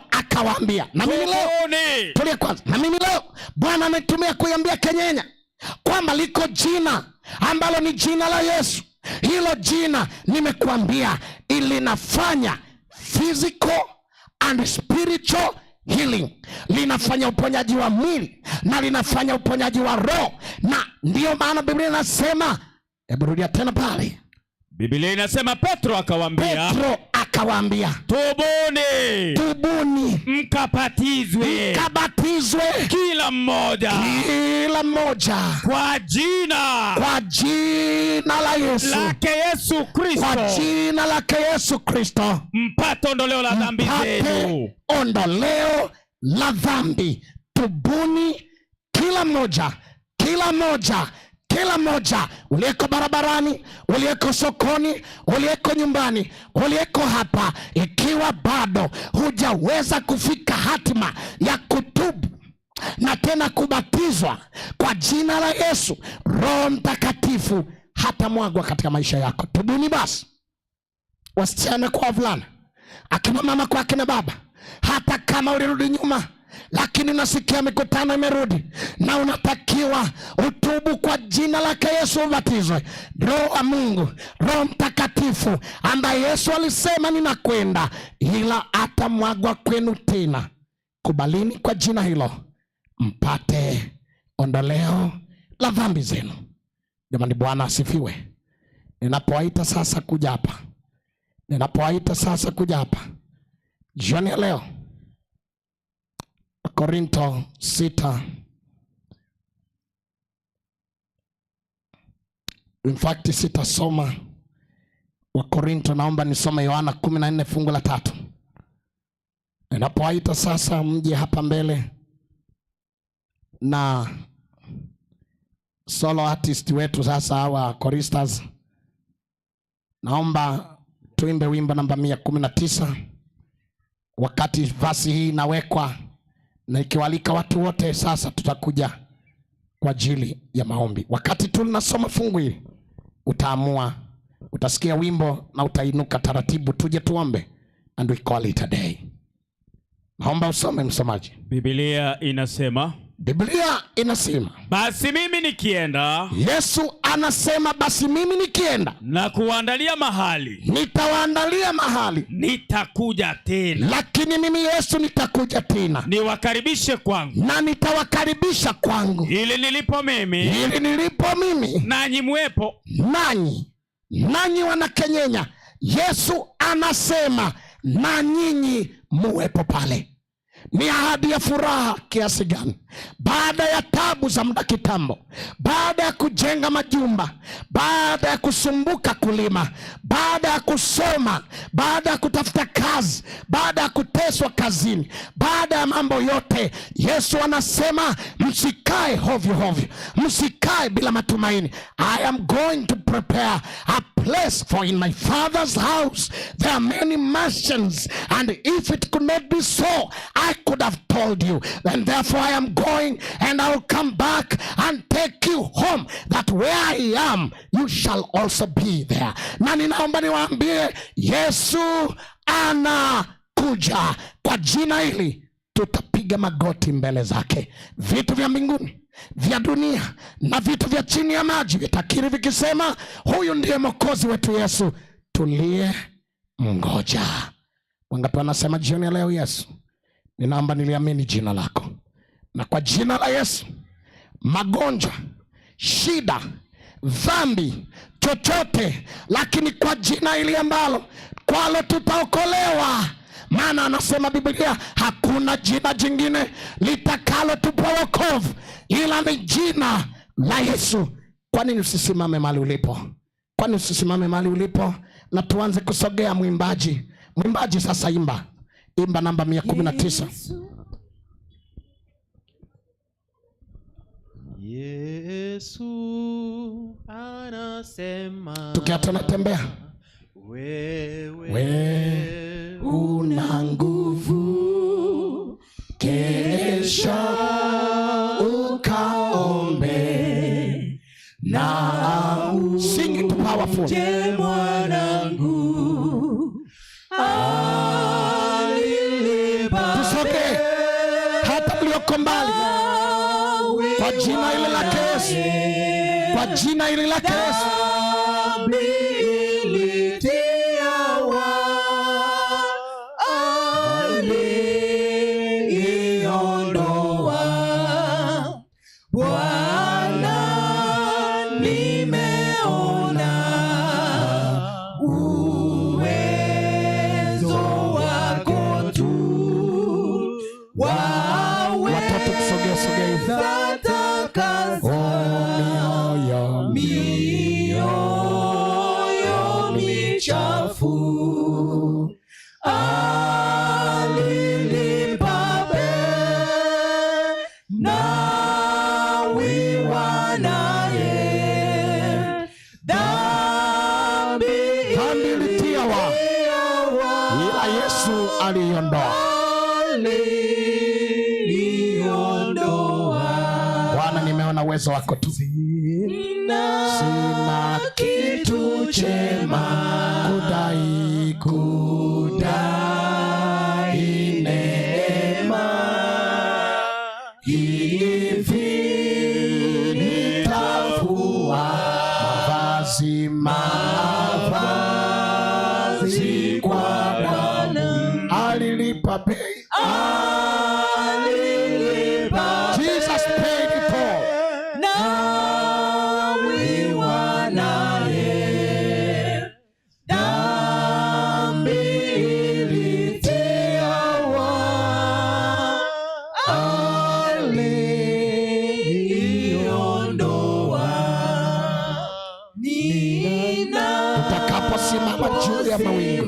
akawaambia, na mimi leo, tulia kwanza, na mimi leo Bwana ametumia kuiambia Kenyenya kwamba liko jina ambalo ni jina la Yesu. Hilo jina nimekuambia ili nafanya physical and spiritual healing. Linafanya uponyaji wa mwili na linafanya uponyaji wa roho. Na ndiyo maana Biblia inasema, hebu rudia tena pale. Biblia inasema Petro akawaambia, tubuni mkabatizwe kila mmoja kwa jina la Yesu, lake Yesu Kristo, kwa jina lake Yesu Kristo, mpate ondoleo la dhambi zenu. Ondoleo la dhambi. Tubuni kila mmoja uliyeko barabarani, uliyeko sokoni, uliyeko nyumbani, uliyeko hapa, ikiwa bado hujaweza kufika hatima ya kutubu na tena kubatizwa kwa jina la Yesu, Roho Mtakatifu hatamwagwa katika maisha yako. Tubuni basi, wasichana kwa wavulana, akina mama kwa akina baba. Hata kama ulirudi nyuma, lakini unasikia mikutano imerudi na unatakiwa utubu kwa jina lake Yesu, ubatizwe. Roho wa Mungu, Roho Mtakatifu ambaye Yesu alisema ninakwenda ila atamwagwa kwenu tena. Kubalini kwa jina hilo mpate ondoleo la dhambi zenu. Jamani, Bwana asifiwe. Ninapowaita sasa kuja hapa jioni ya leo, Korinto 6, in fact sitasoma wa Korinto, naomba nisome Yohana 14 fungu la 3. Ninapowaita sasa mje hapa mbele na solo artist wetu sasa, hawa choristers, naomba tuimbe wimbo namba 119 wakati vasi hii inawekwa, na ikiwalika watu wote. Sasa tutakuja kwa ajili ya maombi. Wakati tunasoma fungu hili, utaamua, utasikia wimbo na utainuka taratibu. Tuje tuombe and we call it a day. Naomba usome, msomaji. Biblia inasema, basi mimi nikienda, Yesu anasema basi mimi nikienda na kuandalia mahali, nitawaandalia mahali, nitakuja tena. Lakini mimi Yesu nitakuja tena, niwakaribishe kwangu, na nitawakaribisha kwangu, ili nilipo mimi nanyi muwepo. Nanyi wanakenyenya. Yesu anasema na nyinyi muwepo pale. Ni ahadi ya furaha kiasi gani baada ya tabu za muda kitambo, baada ya kujenga majumba, baada ya kusumbuka kulima, baada ya kusoma, baada ya kutafuta kazi, baada ya kuteswa kazini, baada ya mambo yote. Yesu anasema msikae hovyo hovyo, msikae bila matumaini. I am going to prepare a place, for in my Father's house there are many mansions, and if it could not be so, I could have told you. And therefore I am going, and I will come back and take you home, that where I am you shall also be there. Na ninaomba niwaambie, Yesu anakuja. Kwa jina hili tutapiga magoti mbele zake. Vitu vya mbinguni, vya dunia na vitu vya chini ya maji vitakiri vikisema, huyu ndiye Mwokozi wetu Yesu tuliye mngoja. Wangapi wanasema jioni ya leo, Yesu, ninaomba niliamini jina lako, na kwa jina la Yesu magonjwa, shida, dhambi, chochote, lakini kwa jina hili ambalo kwalo tutaokolewa. Maana anasema Biblia, hakuna jina jingine litakalo tupa wokovu ila ni jina la Yesu. Kwa nini usisimame mahali ulipo? Na tuanze kusogea. Mwimbaji sasa imba namba 119. Yesu anasema, tukiwa tunatembea, wewe una nguvu, kesha ukaombe na sing it powerful. Tusoge hata mlioko mbali, kwa jina hili la Yesu, kwa jina hili la Yesu. aliondoa. Bwana, nimeona uwezo wako tu. Watoto tusogea hivi. Mioyo michafu alilipa bei, nawiwa naye. Dhambi ilitiwa, ila Yesu aliondoa. Bwana, nimeona uwezo wako tu. Sina kitu chema kudai neema, hivi nitafua mavazi kwa damu. Alilipa bei. Jesus paid it all. Nawiwa naye. Dhambi ilitiwa, aliondoa. Utakaposimama juu ya mawingu,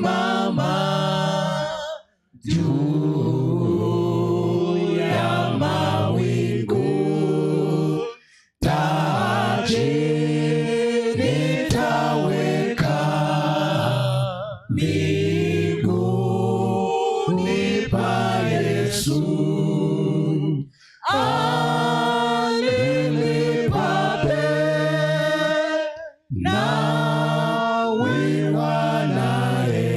miguuni pa Yesu. Alilipa bei, nawiwa naye.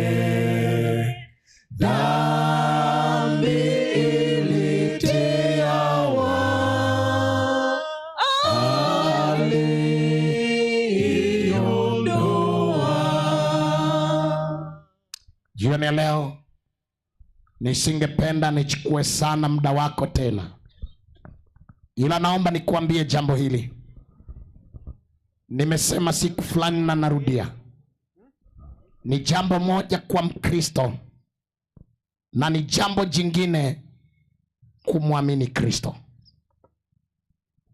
Dhambi ilitiwa, aliondoa. jioni ya leo nisingependa nichukue sana muda wako tena, ila naomba nikuambie jambo hili. Nimesema siku fulani na narudia, ni jambo moja kwa Mkristo na ni jambo jingine kumwamini Kristo.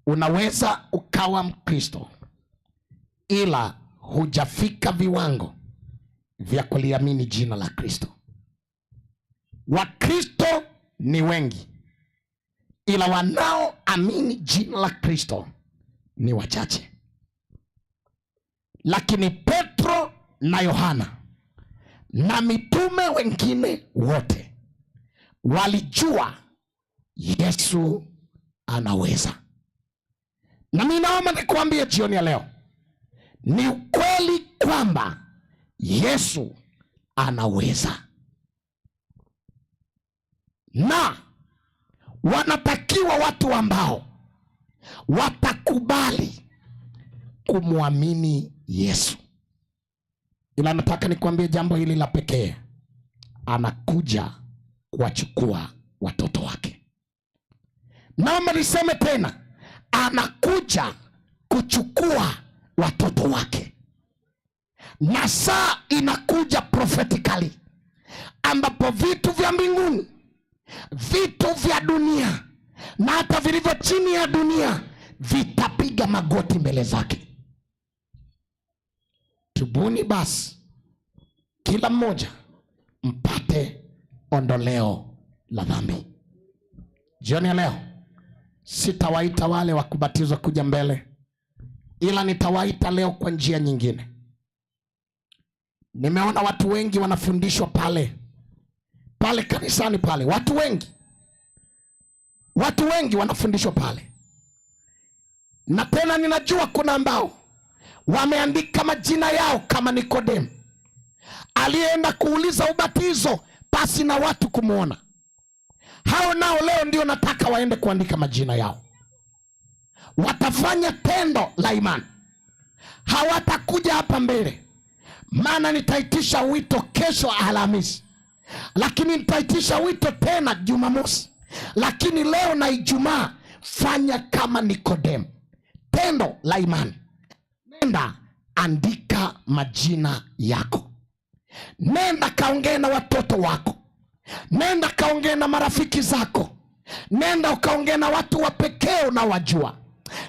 Unaweza ukawa Mkristo ila hujafika viwango vya kuliamini jina la Kristo. Wakristo ni wengi ila wanaoamini jina la Kristo ni wachache. Lakini Petro na Yohana na mitume wengine wote walijua Yesu anaweza. Na mimi naomba nikuambie jioni ya leo, ni ukweli kwamba Yesu anaweza, na wanatakiwa watu ambao watakubali kumwamini Yesu. Ila nataka nikwambie jambo hili la pekee, anakuja kuwachukua watoto wake. Naomba niseme tena, anakuja kuchukua watoto wake. Na saa inakuja prophetically, ambapo vitu vya mbinguni, vitu vya dunia na hata vilivyo chini ya dunia vitapiga magoti mbele zake. Tubuni basi kila mmoja mpate ondoleo la dhambi. Jioni ya leo sitawaita wale wa kubatizwa kuja mbele, ila nitawaita leo kwa njia nyingine. Nimeona watu wengi wanafundishwa pale kanisani pale, watu wengi wanafundishwa pale. Na tena ninajua kuna ambao wameandika majina yao kama Nikodemu, aliyeenda kuuliza ubatizo pasi na watu kumuona. Hao nao leo ndio nataka waende kuandika majina yao. Watafanya tendo la imani, hawatakuja hapa mbele, maana nitaitisha wito kesho Alhamisi. lakini nitaitisha wito tena Jumamosi. Lakini leo na Ijumaa fanya kama Nikodemo, tendo la imani. Nenda andika majina yako, nenda kaongee na watoto wako, nenda kaongee na marafiki zako, nenda ukaongee na watu wa pekee unawajua,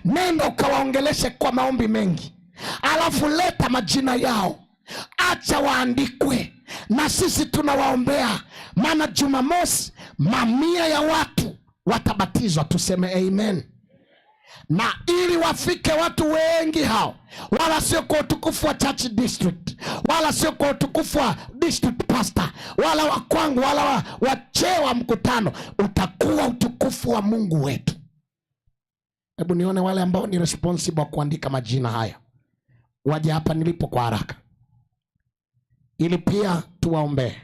nenda ukawaongeleshe kwa maombi mengi, alafu leta majina yao, acha waandikwe, na sisi tunawaombea. Maana Jumamosi mamia ya watu watabatizwa, tuseme amen. Na ili wafike watu wengi hao, wala sio kwa utukufu wa church district, wala sio kwa utukufu wa district pastor, wala wa kwangu, wala wa cheo wa mkutano, utakuwa utukufu wa Mungu wetu. Hebu nione wale ambao ni responsible kuandika majina haya waje hapa nilipo kwa haraka, ili pia tuwaombee.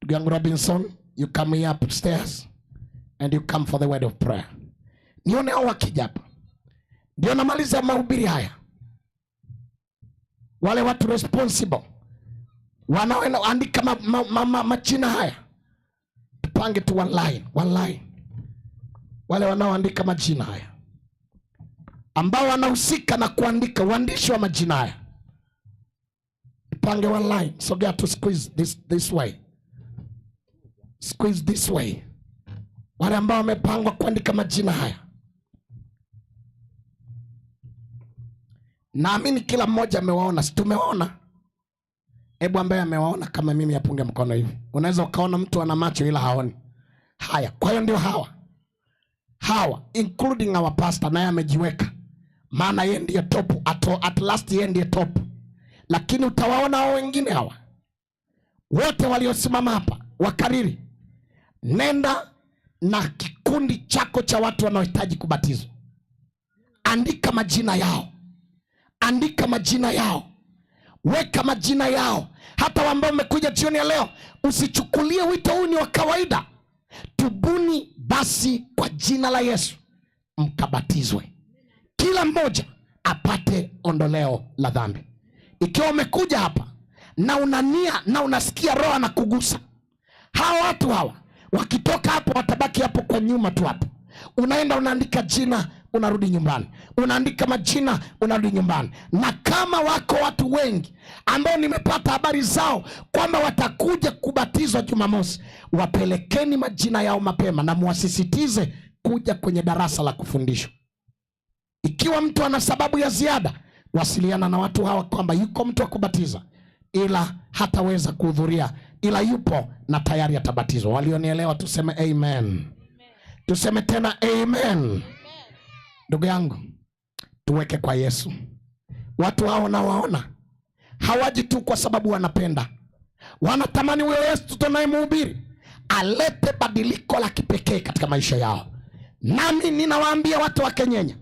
Ndugu yangu Robinson, you come here upstairs and you come for the word of prayer. Nione hao wakija hapa, ndio namaliza mahubiri haya. Wale watu responsible wanaoandika majina haya, tupange tu one line. Wale wanaoandika majina haya, ambao wanahusika na kuandika uandishi wa majina haya, tupange one line. Sogea tu, squeeze this way, squeeze this way. Wale ambao wamepangwa kuandika majina haya, naamini kila mmoja amewaona. Si tumeona? Hebu ambaye amewaona kama mimi apunge mkono hivi. Unaweza ukaona mtu ana macho ila haoni. Haya, kwa hiyo ndio hawa including our pastor, naye amejiweka, maana yeye ndiye top, at last yeye ndiye top. Lakini utawaona hao wengine hawa wote waliosimama hapa, wakariri. Nenda na kikundi chako cha watu wanaohitaji kubatizwa, andika majina yao, andika majina yao, weka majina yao. Hata ambao mmekuja jioni ya leo, usichukulie wito huu ni wa kawaida. Tubuni basi kwa jina la Yesu mkabatizwe, kila mmoja apate ondoleo la dhambi. Ikiwa umekuja hapa na unania na unasikia Roho na kugusa, hawa watu hawa wakitoka hapo watabaki hapo kwa nyuma tu hapo. Unaenda unaandika jina, unarudi nyumbani, unaandika majina, unarudi nyumbani. Na kama wako watu wengi ambao nimepata habari zao kwamba watakuja kubatizwa Jumamosi, wapelekeni majina yao mapema na muwasisitize kuja kwenye darasa la kufundishwa. Ikiwa mtu ana sababu ya ziada, wasiliana na watu hawa kwamba yuko mtu wa kubatiza ila hataweza kuhudhuria, ila yupo na tayari atabatizwa. Walionielewa tuseme amen. Tuseme tena amen. Ndugu yangu, tuweke kwa Yesu. Watu hao nawaona hawaji tu kwa sababu wanapenda, wanatamani huyo Yesu tunayemhubiri alete badiliko la kipekee katika maisha yao. Nami ninawaambia watu wa Kenyenya,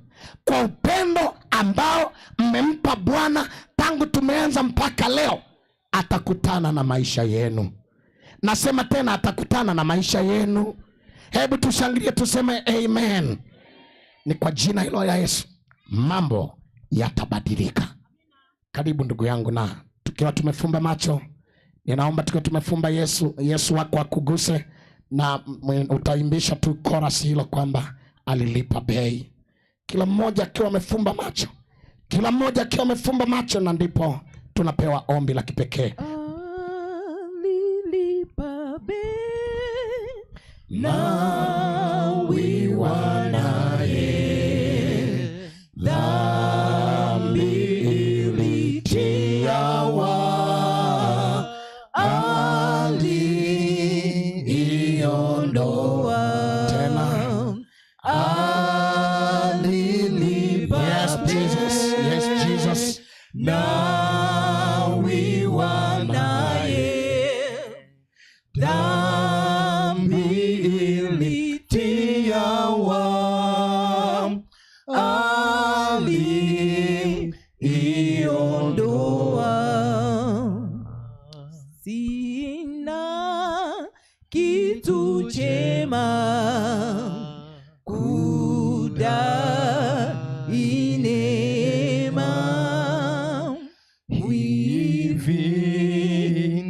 kwa upendo ambao mmempa Bwana tangu tumeanza mpaka leo, atakutana na maisha yenu. Nasema tena, atakutana na maisha yenu. Hebu tushangilie tuseme amen. Ni kwa jina hilo la Yesu mambo yatabadilika. Karibu ndugu yangu, na tukiwa tumefumba macho, ninaomba tukiwa tumefumba Yesu wako akuguse, na utaimbisha tu chorus hilo kwamba alilipa bei. Kila mmoja akiwa amefumba macho, kila mmoja akiwa amefumba macho, na ndipo tunapewa ombi la kipekee. Alilipa bei na wiwa naye, dhambi ilitiawa, aliiondoa Tena. alilipa Yes, Jesus. Yes, Jesus. na wiwa naye, dhambi ilitiawa, aliiondoa. Sina kitu chema kudai neema, hivi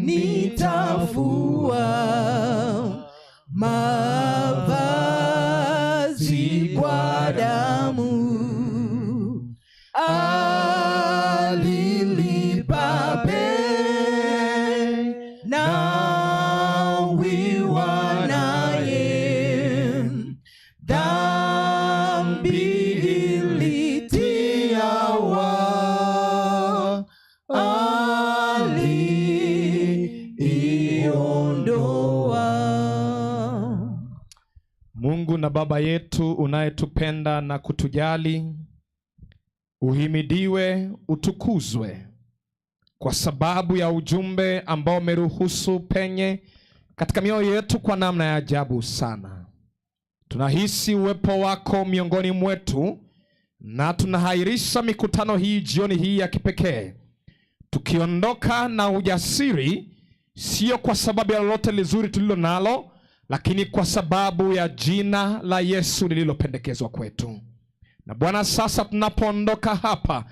nitafuata mavazi kwa damu, alilipa bei na wiwa naye, dhambi ilitiawa, aliiondoa. Mungu na Baba yetu unayetupenda na kutujali, uhimidiwe, utukuzwe kwa sababu ya ujumbe ambao umeruhusu penye katika mioyo yetu kwa namna ya ajabu sana. Tunahisi uwepo wako miongoni mwetu na tunahairisha mikutano hii jioni hii ya kipekee, tukiondoka na ujasiri, sio kwa sababu ya lolote lizuri tulilo nalo, lakini kwa sababu ya jina la Yesu lililopendekezwa kwetu. Na Bwana, sasa tunapoondoka hapa,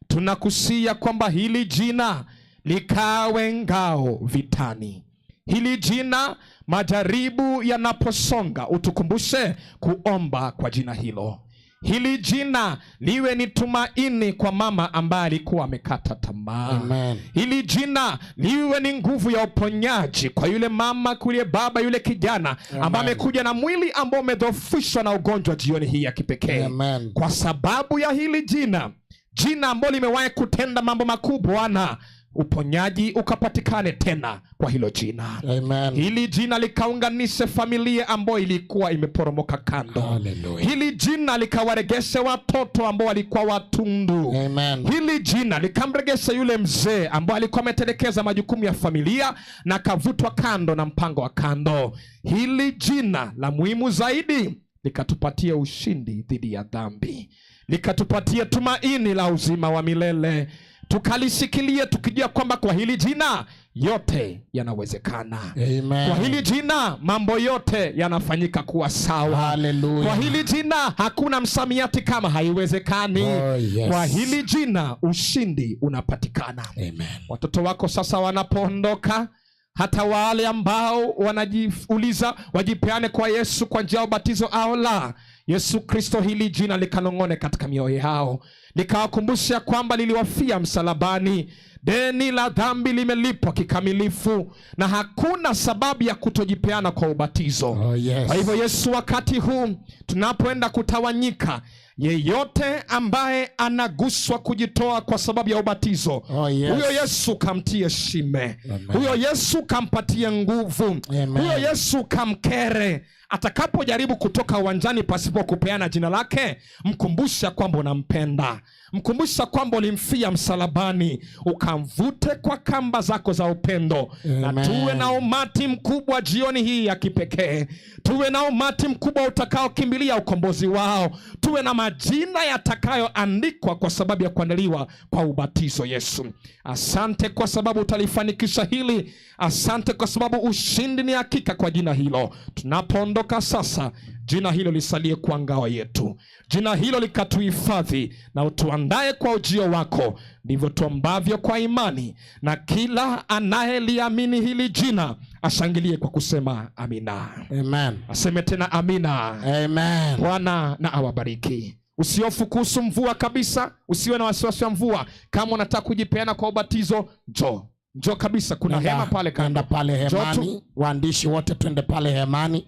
tunakusia kwamba hili jina likawe ngao vitani. Hili jina majaribu yanaposonga, utukumbushe kuomba kwa jina hilo. Hili jina liwe ni tumaini kwa mama ambaye alikuwa amekata tamaa. Amen. Hili jina liwe ni nguvu ya uponyaji kwa yule mama, kwa yule baba, yule kijana ambaye amekuja na mwili ambao umedhoofishwa na ugonjwa jioni hii ya kipekee. Amen. Kwa sababu ya hili jina, jina ambalo limewahi kutenda mambo makubwa, Bwana, uponyaji ukapatikane tena kwa hilo jina. Amen. Hili jina likaunganishe familia ambayo ilikuwa imeporomoka kando. Hallelujah. Hili jina likawaregeshe watoto ambao walikuwa watundu. Amen. Hili jina likamregesha yule mzee ambao alikuwa ametelekeza majukumu ya familia na kavutwa kando na mpango wa kando. Hili jina la muhimu zaidi likatupatia ushindi dhidi ya dhambi, likatupatia tumaini la uzima wa milele. Tukalisikilie tukijua kwamba kwa hili jina yote yanawezekana. Amen. Kwa hili jina mambo yote yanafanyika kuwa sawa. Hallelujah. Kwa hili jina hakuna msamiati kama haiwezekani. Oh, yes. Kwa hili jina ushindi unapatikana. Amen. Watoto wako sasa wanapoondoka, hata wale ambao wanajiuliza wajipeane kwa Yesu kwa njia ya ubatizo au la, Yesu Kristo, hili jina likanong'one katika mioyo yao, likawakumbusha kwamba liliwafia msalabani. Deni la dhambi limelipwa kikamilifu na hakuna sababu ya kutojipeana kwa ubatizo. Oh, yes. Kwa hivyo Yesu, wakati huu tunapoenda kutawanyika, yeyote ambaye anaguswa kujitoa kwa sababu ya ubatizo, Oh, yes. huyo Yesu kamtie shime. Amen. Huyo Yesu kampatie nguvu. Amen. Huyo Yesu kamkere. Atakapojaribu kutoka uwanjani pasipo kupeana jina lake, mkumbusha kwamba unampenda. Mkumbusha kwamba ulimfia msalabani, ukamvute kwa kamba zako za upendo. Amen. Na tuwe na umati mkubwa jioni hii ya kipekee. Tuwe na umati mkubwa utakaokimbilia ukombozi wao. Tuwe na majina yatakayoandikwa kwa sababu ya kuandaliwa kwa ubatizo. Yesu, asante kwa sababu utalifanikisha hili. Asante kwa sababu ushindi ni hakika kwa jina hilo. Tunapoondoka sasa, jina hilo lisalie kwa ngao yetu. Jina hilo likatuhifadhi na utuandae kwa ujio wako. Ndivyo tuombavyo kwa imani, na kila anayeliamini hili jina ashangilie kwa kusema amina. Amen. Aseme tena amina. Amen. Bwana na awabariki. Usiofu kuhusu mvua kabisa, usiwe na wasiwasi wa mvua. Kama unataka kujipeana kwa ubatizo, njoo kabisa, kuna hema pale kando. Pale hemani, waandishi wote twende pale hemani.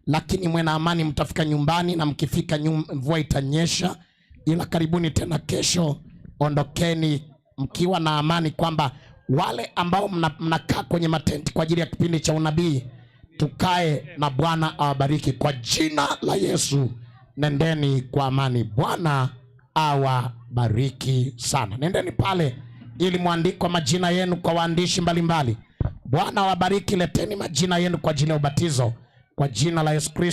Lakini mwe na amani, mtafika nyumbani, na mkifika mvua itanyesha, ila karibuni tena kesho. Ondokeni mkiwa na amani, kwamba wale ambao mnakaa kwenye matenti kwa ajili ya kipindi cha unabii, tukae na Bwana awabariki kwa jina la Yesu. Nendeni kwa amani. Bwana awabariki sana. Nendeni pale ili muandikwe majina yenu kwa waandishi mbalimbali. Bwana awabariki. Leteni majina yenu kwa ajili ya ubatizo kwa jina la Yesu Kristo.